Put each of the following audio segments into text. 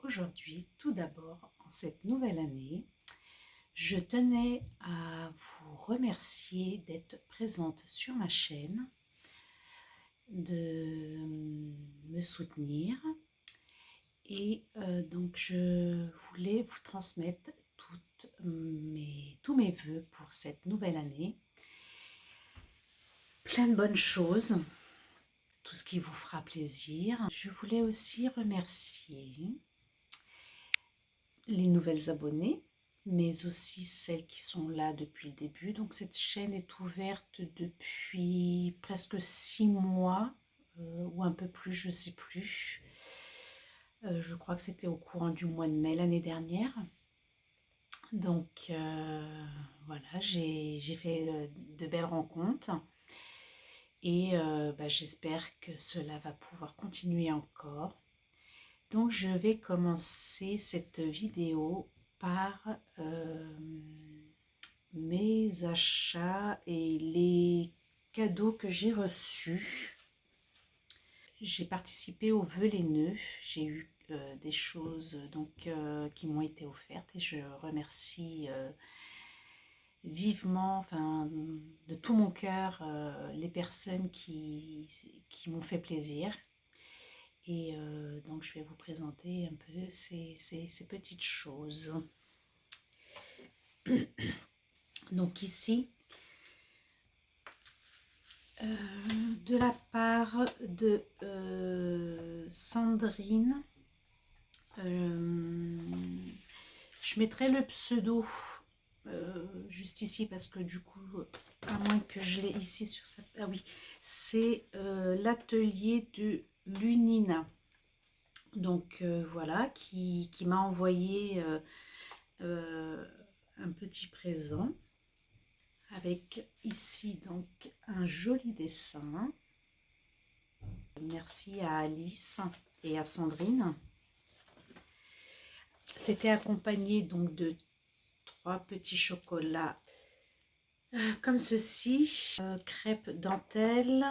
aujourd'hui, tout d'abord, en cette nouvelle année, je tenais à vous remercier d'être présente sur ma chaîne, de me soutenir et donc je voulais vous transmettre tous mes vœux pour cette nouvelle année. Plein de bonnes choses, tout ce qui vous fera plaisir. Je voulais aussi remercier les nouvelles abonnées, mais aussi celles qui sont là depuis le début. Donc cette chaîne est ouverte depuis presque 6 mois, ou un peu plus, je ne sais plus. Je crois que c'était au courant du mois de mai l'année dernière. Donc voilà, j'ai fait de belles rencontres et j'espère que cela va pouvoir continuer encore. Donc je vais commencer cette vidéo par mes achats et les cadeaux que j'ai reçus. J'ai participé au vœu les nœuds, j'ai eu des choses qui m'ont été offertes et je remercie vivement, enfin de tout mon cœur, les personnes qui m'ont fait plaisir. Et donc je vais vous présenter un peu ces petites choses. Donc ici, de la part de Sandrine, je mettrai le pseudo juste ici parce que du coup, à moins que je l'ai ici sur sa... Ah oui, c'est l'atelier de Lunina. Donc voilà, qui m'a envoyé un petit présent avec ici donc un joli dessin. Merci à Alice et à Sandrine. C'était accompagné donc de 3 petits chocolats comme ceci, crêpe dentelle,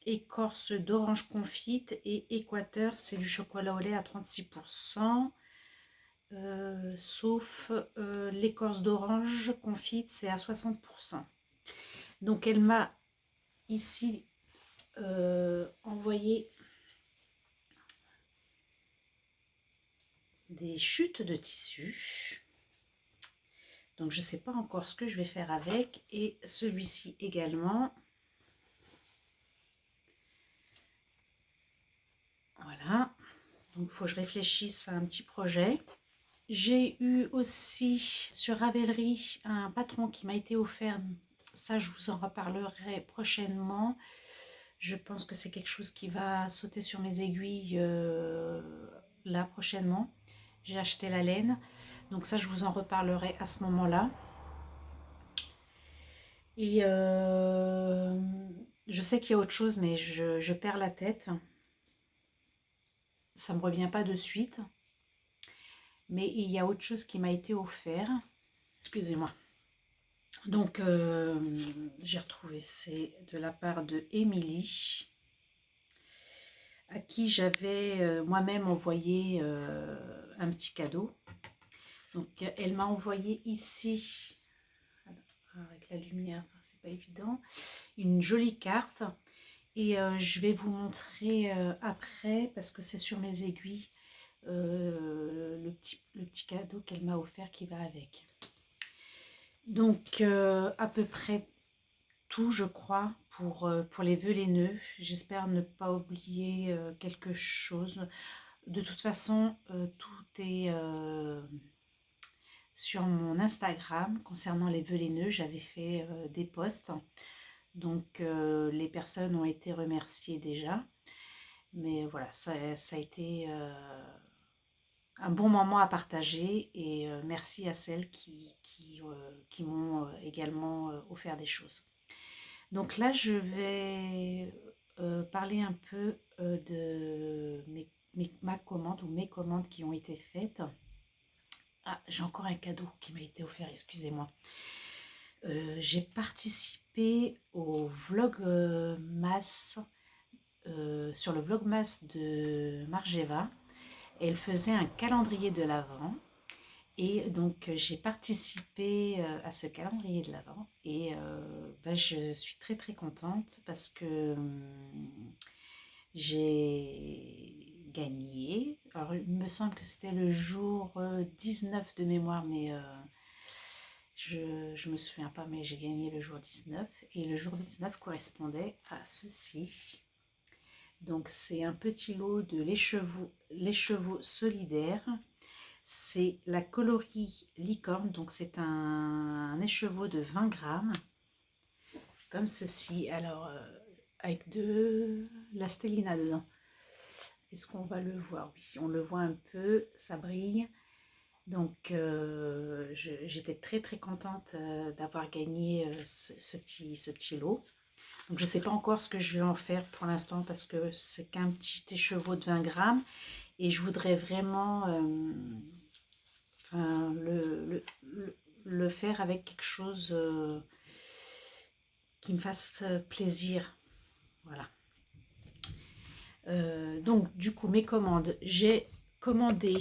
écorce d'orange confite et équateur, c'est du chocolat au lait à 36%. Sauf l'écorce d'orange confite, c'est à 60%. Donc elle m'a ici envoyé des chutes de tissu. Donc je ne sais pas encore ce que je vais faire avec. Et celui-ci également. Voilà. Donc il faut que je réfléchisse à un petit projet. J'ai eu aussi sur Ravelry un patron qui m'a été offert. Ça, je vous en reparlerai prochainement. Je pense que c'est quelque chose qui va sauter sur mes aiguilles là prochainement. J'ai acheté la laine. Donc ça, je vous en reparlerai à ce moment-là. Et je sais qu'il y a autre chose, mais je perds la tête. Ça ne me revient pas de suite. Mais il y a autre chose qui m'a été offert. Excusez-moi. Donc, j'ai retrouvé, c'est de la part de Émilie, à qui j'avais moi-même envoyé un petit cadeau. Donc, elle m'a envoyé ici, avec la lumière, c'est pas évident, une jolie carte. Et je vais vous montrer après, parce que c'est sur mes aiguilles, le petit cadeau qu'elle m'a offert qui va avec. Donc, à peu près tout, je crois, pour les vœux les nœuds. J'espère ne pas oublier quelque chose. De toute façon, tout est sur mon Instagram concernant les vœux les nœuds. J'avais fait des posts. Donc, les personnes ont été remerciées déjà. Mais voilà, ça a été un bon moment à partager. Et merci à celles qui m'ont également offert des choses. Donc là, je vais parler un peu de ma commande ou mes commandes qui ont été faites. Ah, j'ai encore un cadeau qui m'a été offert, excusez-moi. J'ai participé au Vlogmas, sur le Vlogmas de Margeva. Et elle faisait un calendrier de l'Avent. Et donc, j'ai participé à ce calendrier de l'Avent. Et bah, je suis très très contente parce que j'ai gagné. Alors, il me semble que c'était le jour 19 de mémoire, mais je ne me souviens pas, mais j'ai gagné le jour 19. Et le jour 19 correspondait à ceci. Donc, c'est un petit lot de l'écheveau solidaire. C'est la colorie licorne, donc c'est un écheveau de 20 grammes, comme ceci. Alors, avec de la stellina dedans. Est-ce qu'on va le voir? Oui, on le voit un peu, ça brille. Donc, j'étais très très contente d'avoir gagné ce petit lot. Donc, je ne sais pas encore ce que je vais en faire pour l'instant parce que c'est qu'un petit écheveau de 20 grammes. Et je voudrais vraiment enfin, le faire avec quelque chose qui me fasse plaisir. Voilà. Donc, du coup, mes commandes, j'ai commandé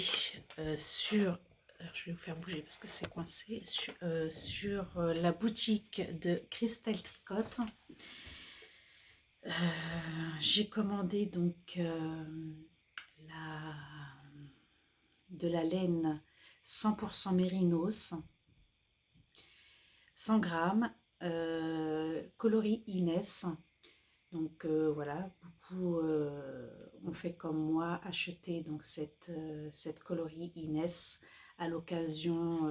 sur... Alors, je vais vous faire bouger parce que c'est coincé. Sur la boutique de Christelle Tricotte. J'ai commandé donc de la laine 100% mérinos, 100 grammes, coloris Inès. Donc voilà, beaucoup ont fait comme moi, acheter donc cette coloris Inès à l'occasion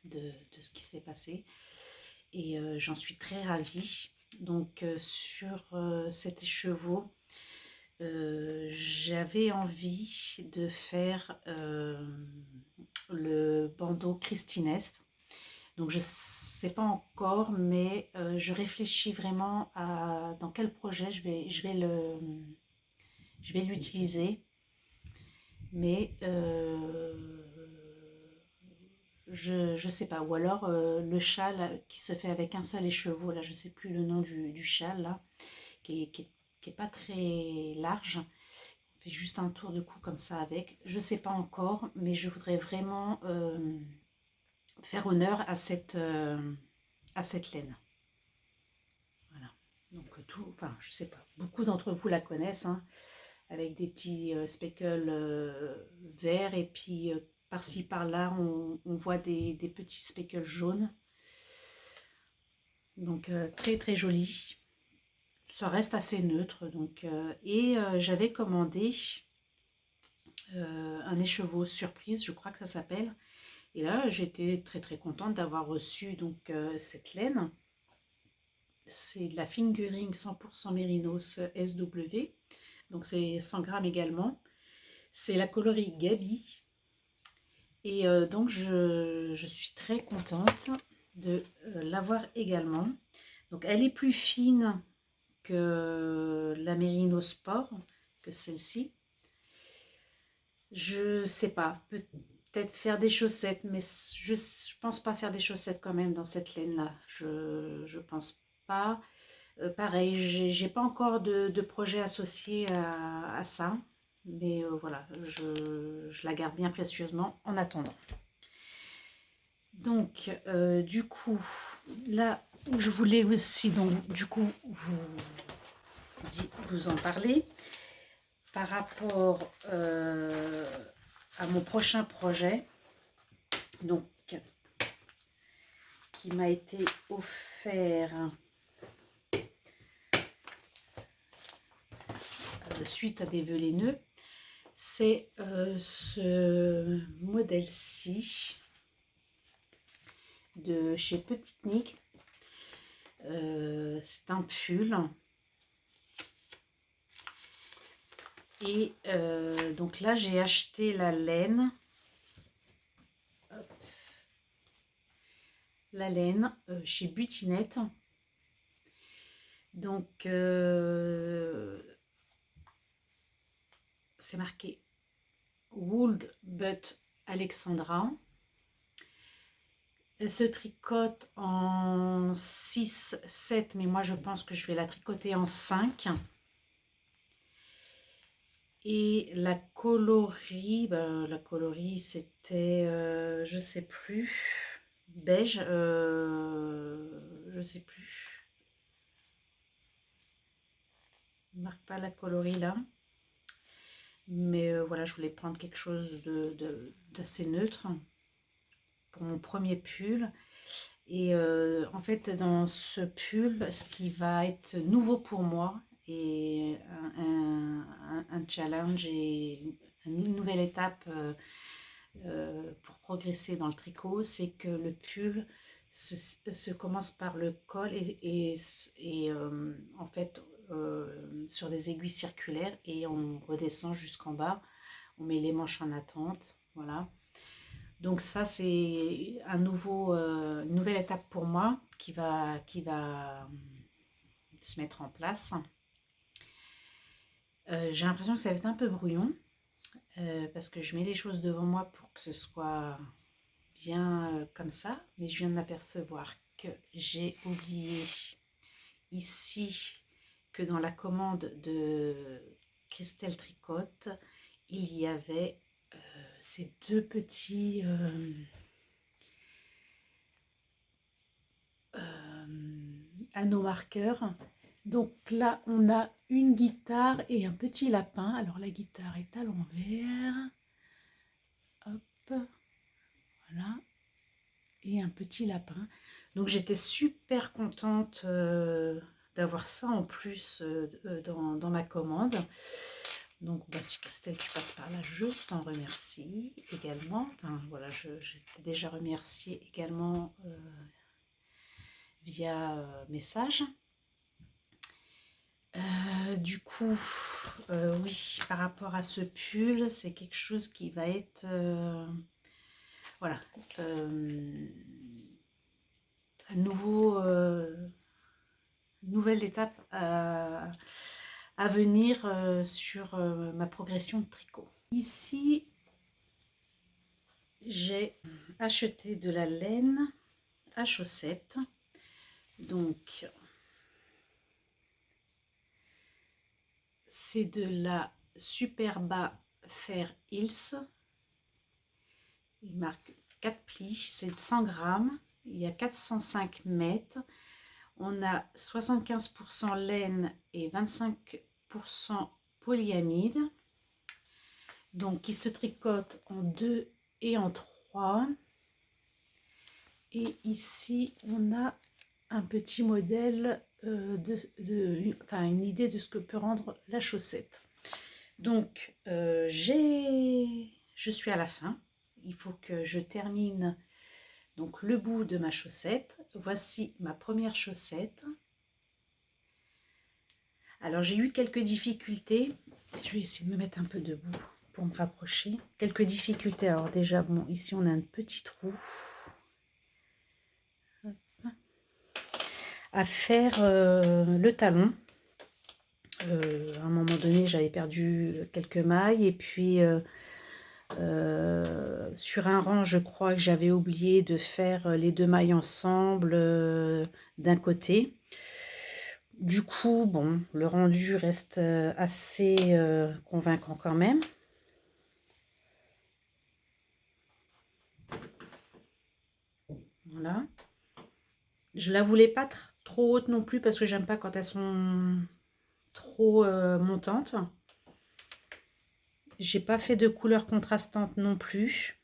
de ce qui s'est passé. Et j'en suis très ravie. Donc sur cet écheveau, j'avais envie de faire le bandeau Christineste. Donc je ne sais pas encore, mais je réfléchis vraiment à dans quel projet je vais l'utiliser. Mais je ne sais pas. Ou alors le châle qui se fait avec un seul écheveau, là je ne sais plus le nom du châle, là, qui est pas très large. On fait juste un tour de cou comme ça avec. Je ne sais pas encore, mais je voudrais vraiment faire honneur à cette laine. Voilà. Donc tout, enfin je sais pas, beaucoup d'entre vous la connaissent, hein, avec des petits speckles verts et puis par-ci par-là on voit des petits speckles jaunes. Donc très très joli. Ça reste assez neutre. Donc, et j'avais commandé un écheveau surprise, je crois que ça s'appelle. Et là j'étais très très contente d'avoir reçu donc cette laine. C'est de la fingering 100% mérinos SW. Donc c'est 100 grammes également. C'est la coloris Gabi. Et donc je suis très contente de l'avoir également. Donc elle est plus fine que la Merino Sport, que celle-ci. Je sais pas, peut-être faire des chaussettes, mais je pense pas faire des chaussettes quand même dans cette laine-là. Je pense pas. Pareil, j'ai pas encore de projet associé à ça, mais voilà, je la garde bien précieusement en attendant. Donc, du coup, là où je voulais aussi, donc, du coup, vous en parler par rapport à mon prochain projet, donc, qui m'a été offert suite à des vœux laineux. C'est ce modèle-ci de chez Petite Nick. C'est un pull. Et donc là, j'ai acheté la laine. Hop. La laine chez Butinette. Donc, c'est marqué Wool But Alexandra. Elle se tricote en 6, 7, mais moi je pense que je vais la tricoter en 5. Et la coloris c'était, je sais plus, beige, je sais plus, je ne marque pas la coloris là, mais voilà, je voulais prendre quelque chose d'assez neutre pour mon premier pull. Et en fait, dans ce pull, ce qui va être nouveau pour moi et un challenge et une nouvelle étape pour progresser dans le tricot, c'est que le pull se commence par le col et en fait sur des aiguilles circulaires et on redescend jusqu'en bas. On met les manches en attente, voilà. Donc ça, c'est une nouvelle étape pour moi qui va se mettre en place. J'ai l'impression que ça va être un peu brouillon parce que je mets les choses devant moi pour que ce soit bien comme ça. Mais je viens de m'apercevoir que j'ai oublié ici que dans la commande de Christelle Tricotte, il y avait ces deux petits... anneaux marqueurs. Donc là, on a une guitare et un petit lapin. Alors la guitare est à l'envers. Hop, voilà. Et un petit lapin. Donc j'étais super contente d'avoir ça en plus dans ma commande. Donc bah, si Christelle, tu passes par là, je t'en remercie également. Enfin voilà, je t'ai déjà remercié également via message. Du coup, oui, par rapport à ce pull, c'est quelque chose qui va être, voilà, un nouvelle étape à venir sur ma progression de tricot. Ici, j'ai acheté de la laine à chaussettes. Donc, c'est de la Superba Fair Hills. Il marque 4 plis, c'est 100 grammes, il y a 405 mètres. On a 75% laine et 25% polyamide. Donc, qui se tricote en 2 et en 3. Et ici, on a un petit modèle, enfin une idée de ce que peut rendre la chaussette. Donc, je suis à la fin. Il faut que je termine donc le bout de ma chaussette. Voici ma première chaussette. Alors, j'ai eu quelques difficultés. Je vais essayer de me mettre un peu debout pour me rapprocher. Quelques difficultés. Alors déjà, bon, ici, on a un petit trou. À faire le talon. À un moment donné, j'avais perdu quelques mailles et puis sur un rang, je crois que j'avais oublié de faire les deux mailles ensemble d'un côté. Du coup, bon, le rendu reste assez convaincant quand même. Voilà. Je la voulais pas trop haute non plus parce que j'aime pas quand elles sont trop montantes. J'ai pas fait de couleur contrastante non plus.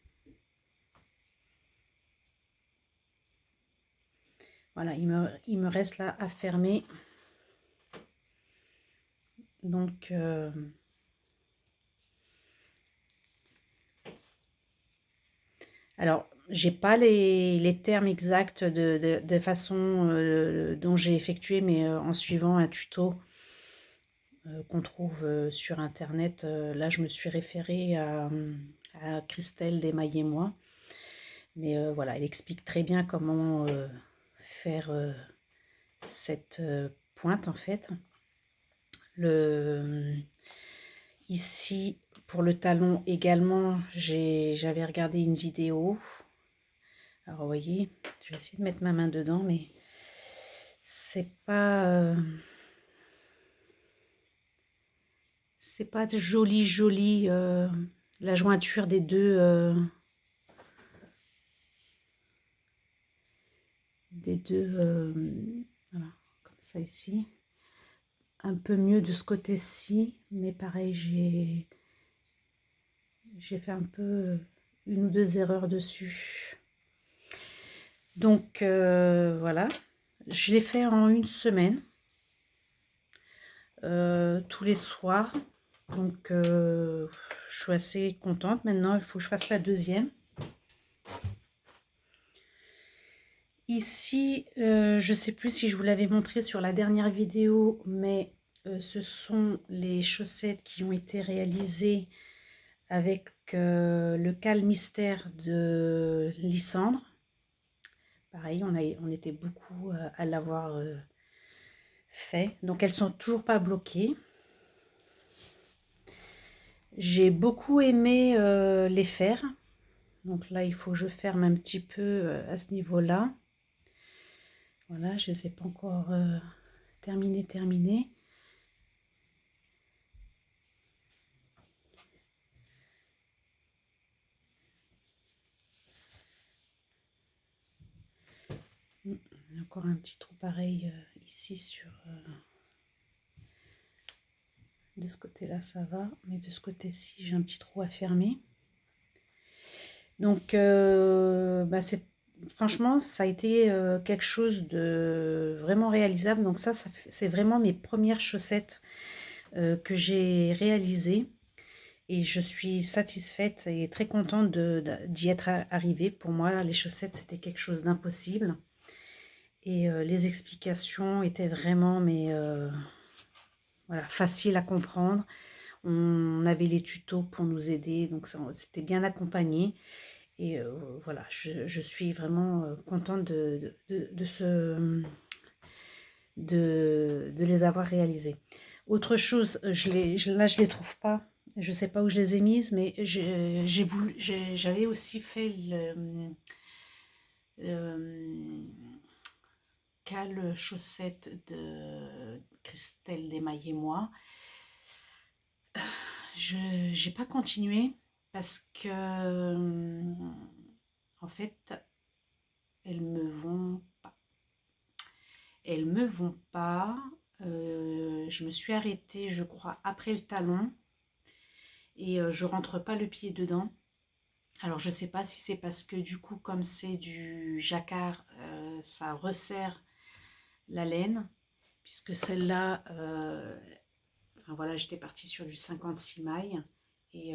Voilà, il me reste là à fermer. Donc, alors, j'ai pas les termes exacts de façon dont j'ai effectué, mais en suivant un tuto qu'on trouve sur internet. Là, je me suis référée à Christelle Desmailles-moi. Mais voilà, elle explique très bien comment faire cette pointe en fait. Ici, pour le talon également, j'avais regardé une vidéo. Alors, vous voyez, je vais essayer de mettre ma main dedans, mais c'est pas C'est pas joli, joli, la jointure des deux, voilà, comme ça ici. Un peu mieux de ce côté-ci, mais pareil, j'ai fait un peu une ou deux erreurs dessus. Donc voilà, je l'ai fait en une semaine, tous les soirs. Donc je suis assez contente. Maintenant, il faut que je fasse la deuxième. Ici, je ne sais plus si je vous l'avais montré sur la dernière vidéo, mais ce sont les chaussettes qui ont été réalisées avec le cal mystère de Lysandre. Pareil, on était beaucoup à l'avoir fait. Donc elles sont toujours pas bloquées. J'ai beaucoup aimé les faire. Donc là, il faut que je ferme un petit peu à ce niveau-là. Voilà, je ne les ai pas encore terminé. Il y a encore un petit trou pareil ici sur... de ce côté-là, ça va. Mais de ce côté-ci, j'ai un petit trou à fermer. Donc, franchement, ça a été quelque chose de vraiment réalisable. Donc ça c'est vraiment mes premières chaussettes que j'ai réalisées. Et je suis satisfaite et très contente d'y être arrivée. Pour moi, les chaussettes, c'était quelque chose d'impossible. Et les explications étaient vraiment voilà, faciles à comprendre. On avait les tutos pour nous aider, donc c'était bien accompagné. Et voilà, je suis vraiment contente de les avoir réalisés. Autre chose, là je les trouve pas. Je sais pas où je les ai mises, mais j'avais aussi fait le cale chaussette de Christelle Desmailles et moi. Je n'ai pas continué parce que en fait elles me vont pas. Elles me vont pas. Je me suis arrêtée, je crois, après le talon et je rentre pas le pied dedans. Alors je sais pas si c'est parce que du coup comme c'est du jacquard, ça resserre la laine, puisque celle-là, enfin voilà, j'étais partie sur du 56 mailles et,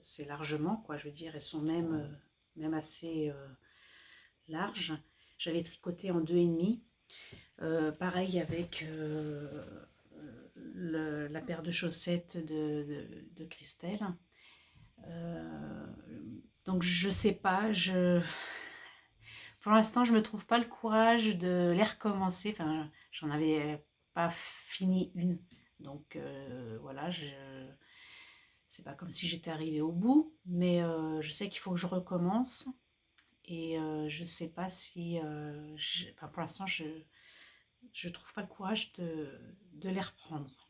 c'est largement quoi, je veux dire, elles sont même assez larges. J'avais tricoté en 2,5. Pareil avec la paire de chaussettes de Christelle. Donc je sais pas, pour l'instant je me trouve pas le courage de les recommencer. Enfin, j'en avais pas fini une, donc voilà, c'est pas comme si j'étais arrivée au bout, mais je sais qu'il faut que je recommence et je sais pas si, enfin, pour l'instant je trouve pas le courage de les reprendre.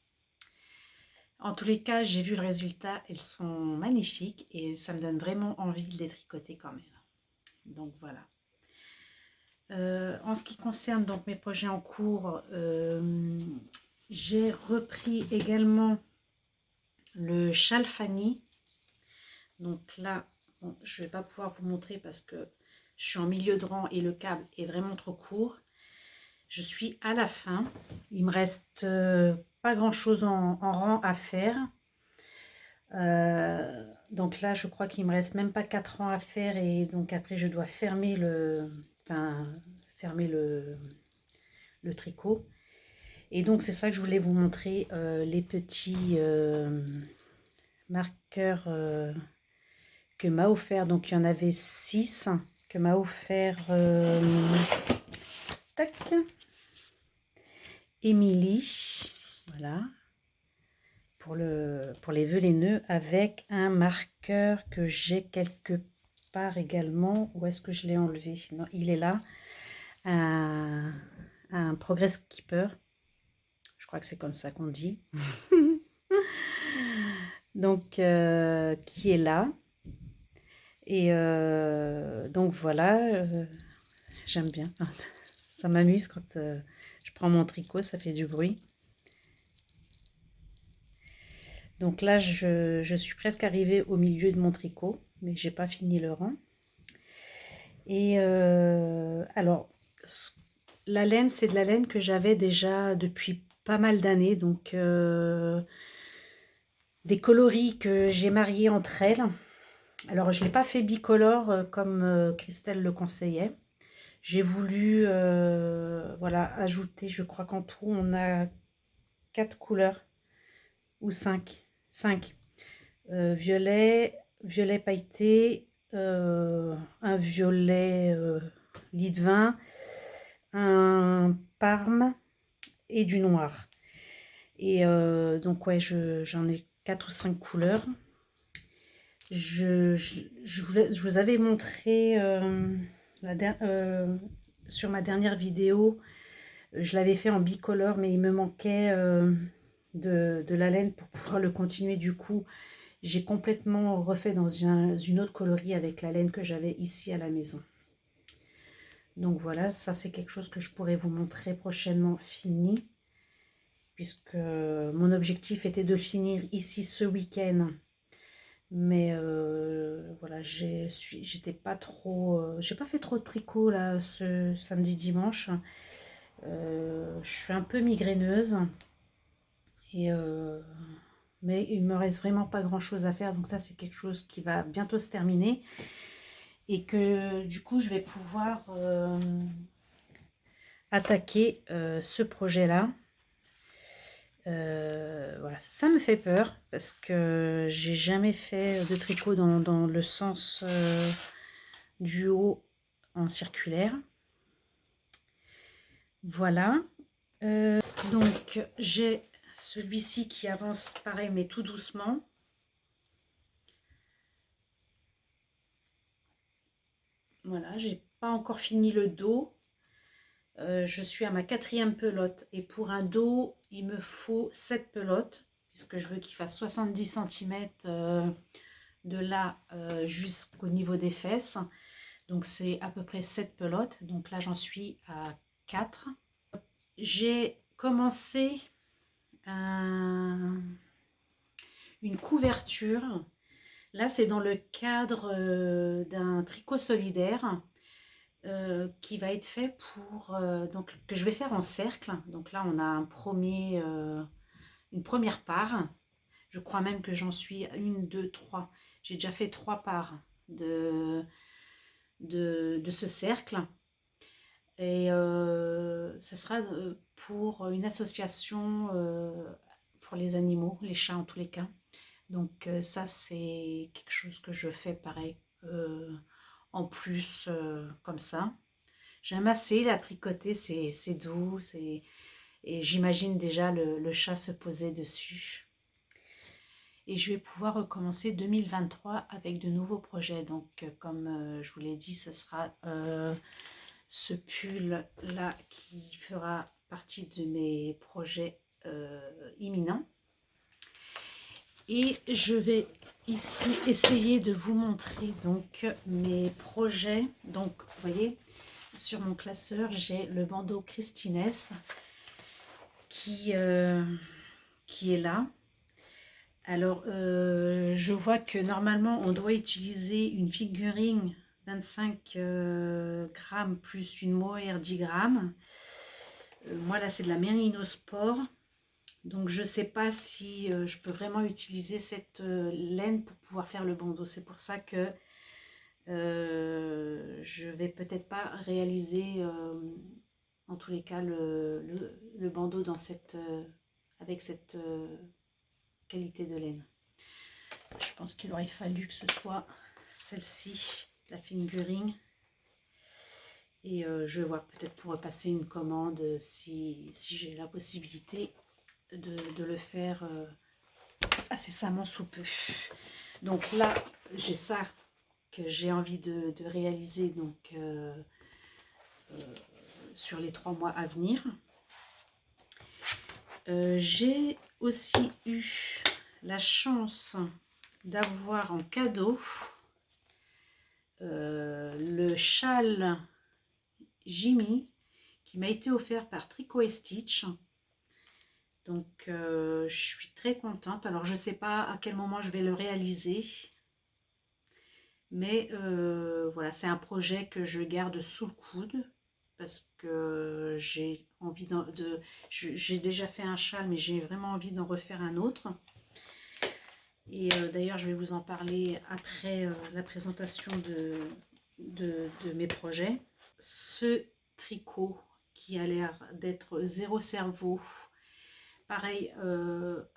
En tous les cas, j'ai vu le résultat, elles sont magnifiques et ça me donne vraiment envie de les tricoter quand même. Donc voilà. En ce qui concerne donc mes projets en cours, j'ai repris également le châle Fanny. Donc là, bon, je ne vais pas pouvoir vous montrer parce que je suis en milieu de rang et le câble est vraiment trop court. Je suis à la fin. Il me reste pas grand chose en rang à faire. Donc là, je crois qu'il me reste même pas 4 rangs à faire et donc après je dois fermer le tricot. Et donc c'est ça que je voulais vous montrer, les petits marqueurs que m'a offert. Donc il y en avait 6 que m'a offert tac, Émilie, voilà, pour les vœux les nœuds, avec un marqueur que j'ai quelque part également. Où est-ce que je l'ai enlevé? Non, il est là, un Progress Keeper. crois que c'est comme ça qu'on dit. Donc, qui est là. Et donc voilà, j'aime bien. Ça m'amuse quand je prends mon tricot, ça fait du bruit. Donc là, je suis presque arrivée au milieu de mon tricot, mais j'ai pas fini le rang. Et alors, la laine, c'est de la laine que j'avais déjà depuis pas mal d'années. Donc, des coloris que j'ai mariés entre elles. Alors, je ne l'ai pas fait bicolore comme Christelle le conseillait. J'ai voulu voilà, ajouter, je crois qu'en tout, on a 4 couleurs ou 5. 5. Violet, violet pailleté, un violet lit de vin, un parme et du noir. Et donc ouais, j'en ai 4 ou 5 couleurs. Je vous avais montré sur ma dernière vidéo, je l'avais fait en bicolore, mais il me manquait de la laine pour pouvoir le continuer. Du coup, j'ai complètement refait dans une autre coloris avec la laine que j'avais ici à la maison. Donc voilà, ça c'est quelque chose que je pourrais vous montrer prochainement fini, puisque mon objectif était de le finir ici ce week-end. Mais voilà, j'étais pas trop, j'ai pas fait trop de tricot là ce samedi dimanche. Je suis un peu migraineuse et mais il me reste vraiment pas grand chose à faire, donc ça c'est quelque chose qui va bientôt se terminer et que du coup je vais pouvoir attaquer ce projet là. Voilà, ça me fait peur parce que j'ai jamais fait de tricot dans le sens du haut en circulaire. Voilà. Donc j'ai celui-ci qui avance pareil mais tout doucement. Voilà, j'ai pas encore fini le dos. Je suis à ma 4e pelote et pour un dos il me faut 7 pelotes puisque je veux qu'il fasse 70 cm de là jusqu'au niveau des fesses. Donc c'est à peu près 7 pelotes. Donc là j'en suis à 4. J'ai commencé une couverture. Là c'est dans le cadre d'un tricot solidaire qui va être fait pour donc que je vais faire en cercle. Donc là on a une première part. Je crois même que j'en suis à 1, 2, 3. J'ai déjà fait 3 parts de ce cercle. Et ce sera pour une association pour les animaux, les chats en tous les cas. Donc ça c'est quelque chose que je fais pareil en plus comme ça. J'aime assez la tricoter, c'est doux, et j'imagine déjà le chat se poser dessus. Et je vais pouvoir recommencer 2023 avec de nouveaux projets. Donc comme je vous l'ai dit, ce sera ce pull là qui fera partie de mes projets imminents. Et je vais ici essayer de vous montrer donc mes projets. Donc vous voyez sur mon classeur j'ai le bandeau Christines qui est là. Alors je vois que normalement on doit utiliser une figurine 25 grammes plus une mohair 10 grammes. Moi là c'est de la Merino Sport. Donc je ne sais pas si je peux vraiment utiliser cette laine pour pouvoir faire le bandeau. C'est pour ça que je vais peut-être pas réaliser en tous les cas le bandeau dans avec cette qualité de laine. Je pense qu'il aurait fallu que ce soit celle-ci, la fingering. Et je vais voir peut-être pour repasser une commande si j'ai la possibilité de le faire incessamment sous peu. Donc là, j'ai ça que j'ai envie de réaliser donc sur les 3 mois à venir. J'ai aussi eu la chance d'avoir en cadeau le châle Jimmy qui m'a été offert par Tricot et Stitch. Donc je suis très contente. Alors je ne sais pas à quel moment je vais le réaliser, mais voilà, c'est un projet que je garde sous le coude parce que j'ai envie j'ai déjà fait un châle, mais j'ai vraiment envie d'en refaire un autre. Et d'ailleurs, je vais vous en parler après la présentation de mes projets. Ce tricot qui a l'air d'être zéro cerveau, pareil,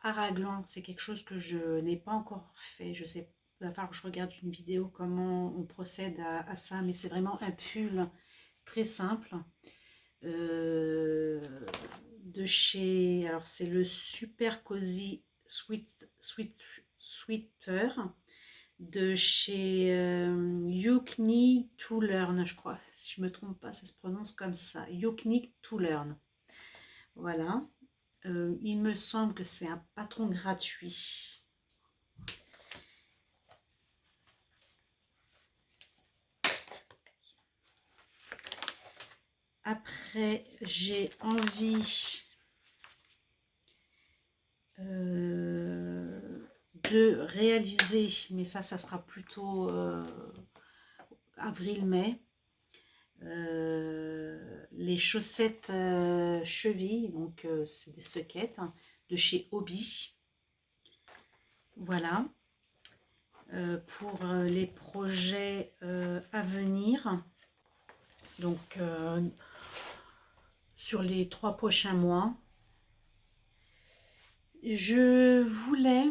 à raglan, c'est quelque chose que je n'ai pas encore fait. Je sais, il va falloir que je regarde une vidéo comment on procède à ça, mais c'est vraiment un pull très simple. De chez, alors c'est le Super Cozy Sweater de chez Yukni to Learn, je crois, si je me trompe pas, ça se prononce comme ça, Yukni to Learn. Voilà, il me semble que c'est un patron gratuit. Après, j'ai envie de réaliser, mais ça sera plutôt avril-mai, les chaussettes chevilles, donc c'est des sockets hein, de chez Hobby. Voilà. Pour les projets à venir, donc sur les 3 prochains mois, je voulais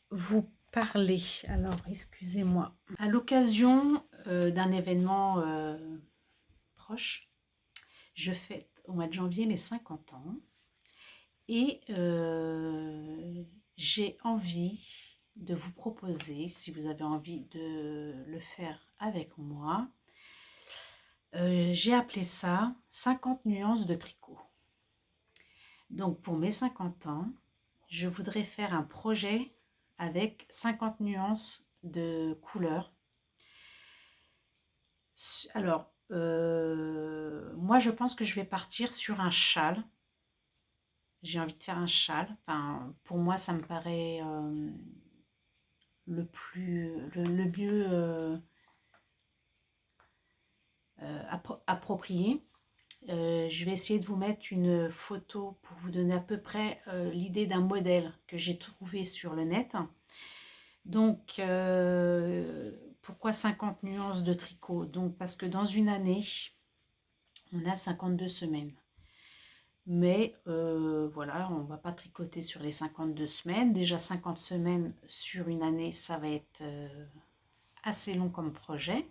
vous parler, alors excusez-moi, à l'occasion d'un événement proche. Je fête au mois de janvier mes 50 ans et j'ai envie de vous proposer, si vous avez envie de le faire avec moi, j'ai appelé ça 50 nuances de tricot. Donc pour mes 50 ans, je voudrais faire un projet avec 50 nuances de couleurs. Alors, moi je pense que je vais partir sur un châle. J'ai envie de faire un châle. Enfin, pour moi, ça me paraît le mieux approprié. Je vais essayer de vous mettre une photo pour vous donner à peu près l'idée d'un modèle que j'ai trouvé sur le net. Donc, pourquoi 50 nuances de tricot? Donc, parce que dans une année, on a 52 semaines. Mais voilà, on ne va pas tricoter sur les 52 semaines. Déjà 50 semaines sur une année, ça va être assez long comme projet.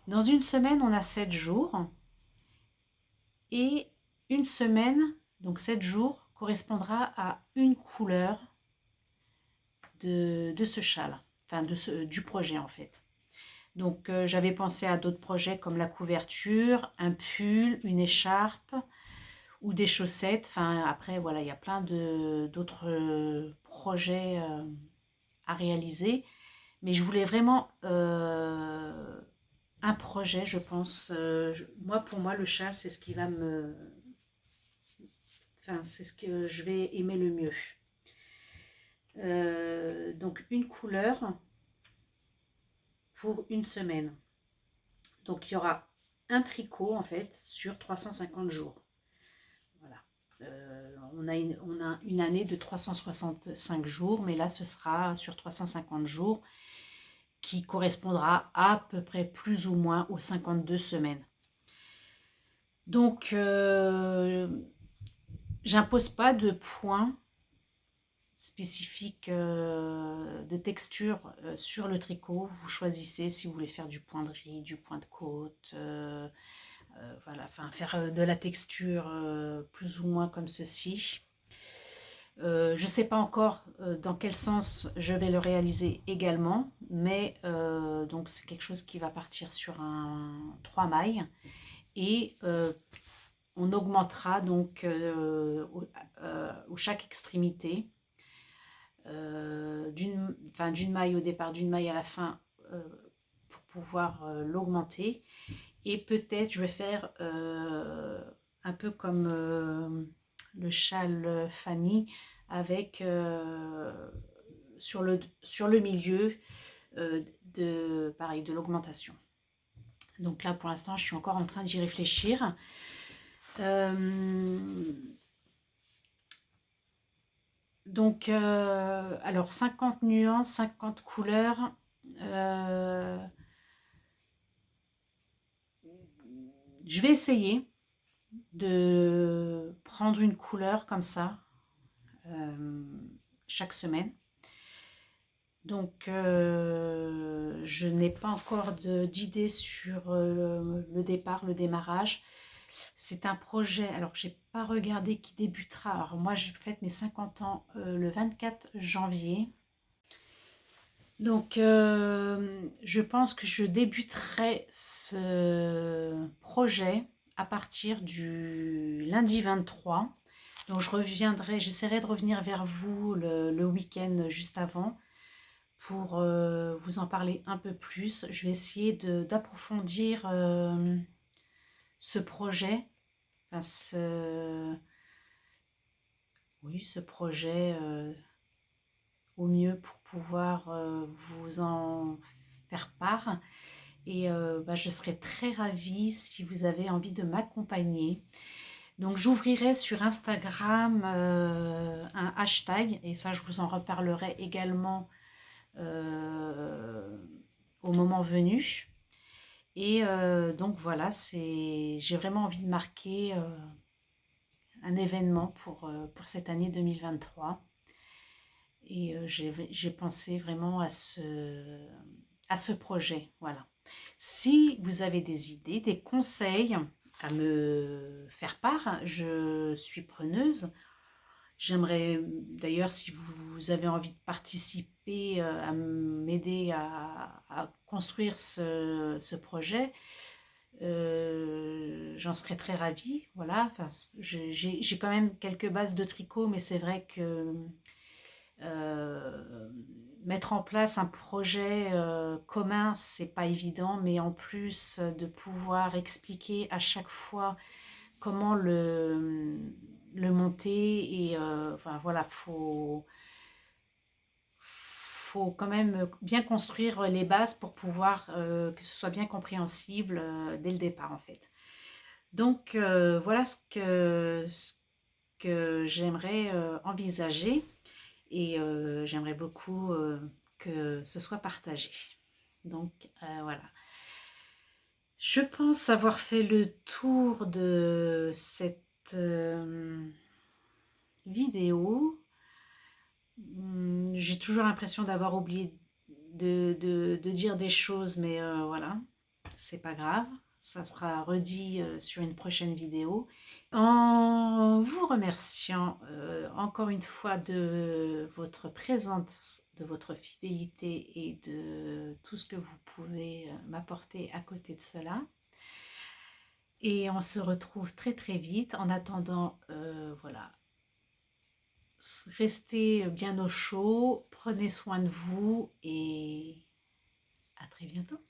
Dans une semaine, on a 7 jours. Et une semaine, donc 7 jours, correspondra à une couleur de ce châle, enfin du projet en fait. Donc j'avais pensé à d'autres projets comme la couverture, un pull, une écharpe ou des chaussettes. Enfin après voilà, il y a plein d'autres projets à réaliser. Mais je voulais vraiment un projet, je pense. Pour moi, le châle, c'est ce qui va me... Enfin, c'est ce que je vais aimer le mieux. Donc, une couleur pour une semaine. Donc, il y aura un tricot, en fait, sur 350 jours. Voilà. On a une année de 365 jours, mais là, ce sera sur 350 jours, qui correspondra à peu près plus ou moins aux 52 semaines. Donc, j'impose pas de points spécifiques de texture sur le tricot. Vous choisissez si vous voulez faire du point de riz, du point de côte, voilà, enfin faire de la texture plus ou moins comme ceci. Je ne sais pas encore dans quel sens je vais le réaliser également, mais donc c'est quelque chose qui va partir sur un 3 mailles et on augmentera donc chaque extrémité d'une maille au départ, d'une maille à la fin pour pouvoir l'augmenter. Et peut-être je vais faire un peu comme le châle Fanny avec sur le milieu pareil, de l'augmentation. Donc là pour l'instant je suis encore en train d'y réfléchir. Donc alors 50 nuances, 50 couleurs. Je vais essayer de prendre une couleur comme ça chaque semaine. Donc je n'ai pas encore d'idée sur le départ, le démarrage. C'est un projet, alors j'ai pas regardé, qui débutera. Alors moi je fête mes 50 ans le 24 janvier. Donc je pense que je débuterai ce projet à partir du lundi 23. Donc j'essaierai de revenir vers vous le week-end juste avant pour vous en parler un peu plus. Je vais essayer d'approfondir ce projet, enfin ce projet au mieux pour pouvoir vous en faire part. Et je serai très ravie si vous avez envie de m'accompagner. Donc j'ouvrirai sur Instagram un hashtag, et ça je vous en reparlerai également au moment venu. Et donc voilà, j'ai vraiment envie de marquer un événement pour cette année 2023. Et j'ai pensé vraiment à ce projet. Voilà. Si vous avez des idées, des conseils à me faire part, je suis preneuse. J'aimerais d'ailleurs, si vous avez envie de participer, à m'aider à construire ce projet, j'en serais très ravie. Voilà. Enfin, j'ai quand même quelques bases de tricot, mais c'est vrai que mettre en place un projet commun, c'est pas évident, mais en plus de pouvoir expliquer à chaque fois comment le monter, et enfin voilà, faut quand même bien construire les bases pour pouvoir que ce soit bien compréhensible dès le départ en fait. Donc voilà ce que j'aimerais envisager, et j'aimerais beaucoup que ce soit partagé. Donc voilà. Je pense avoir fait le tour de cette vidéo. J'ai toujours l'impression d'avoir oublié de dire des choses, mais voilà, c'est pas grave. Ça sera redit sur une prochaine vidéo. En vous remerciant encore une fois de votre présence, de votre fidélité et de tout ce que vous pouvez m'apporter à côté de cela. Et on se retrouve très très vite. En attendant, voilà, restez bien au chaud, prenez soin de vous et à très bientôt.